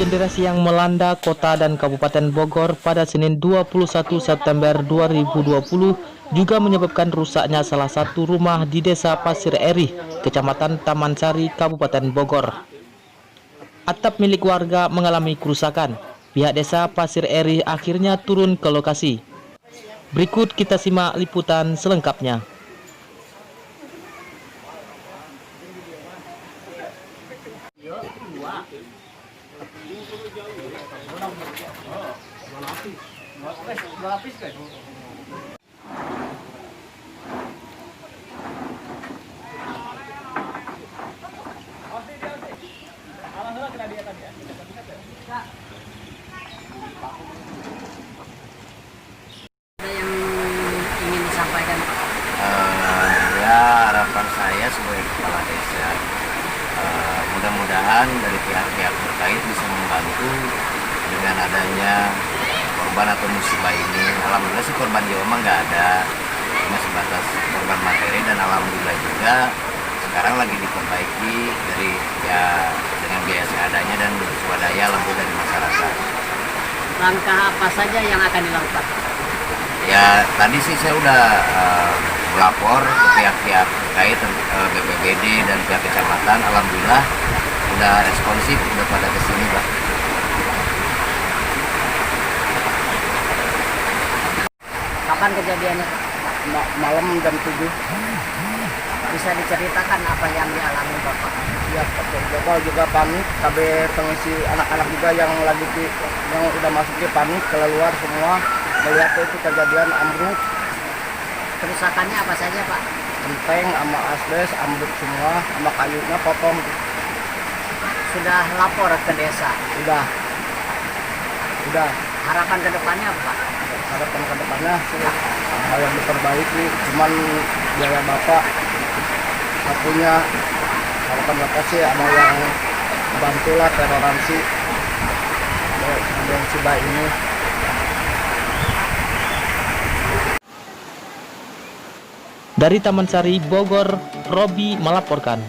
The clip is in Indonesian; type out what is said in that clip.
Hujan deras yang melanda kota dan Kabupaten Bogor pada Senin 21 September 2020 juga menyebabkan rusaknya salah satu rumah di Desa Pasir Eri, Kecamatan Taman Sari, Kabupaten Bogor. Atap milik warga mengalami kerusakan. Pihak Desa Pasir Eri akhirnya turun ke lokasi. Berikut kita simak liputan selengkapnya. Ada yang ingin disampaikan, Pak? Ya, harapan saya sebagai kepala desa, mudah-mudahan dari pihak-pihak terkait bisa membantu dengan adanya korban atau musibah ini. Alhamdulillah sih korban jiwa mah nggak ada, cuma sebatas korban materi, dan alhamdulillah juga sekarang lagi diperbaiki dari dengan biaya seadanya dan swadaya lembu dari masyarakat. Langkah apa saja yang akan dilakukan? Ya, tadi sih saya udah melapor ke pihak-pihak terkait, BPBD dan pihak kecamatan. Alhamdulillah udah responsif, udah pada kesini, Pak. Kapan kejadiannya, Pak? Malam jam 7. Bisa diceritakan apa yang dialami Bapak? Ya, Bapak juga panik, KB pengisi anak-anak juga yang udah masuk ke panik, keluar semua melihat itu kejadian ambruk. Kerusakannya apa saja, Pak? Genteng sama asbes ambruk semua, sama kayunya potong. Sudah lapor ke desa. Udah Harapan ke depannya apa, Pak? harapan ke depannya sih hal yang diperbaiki, cuman biaya Bapak punya harapan Bapak sih sama yang bantulah toleransi musibah ini. Dari Taman Sari, Bogor, Robi melaporkan.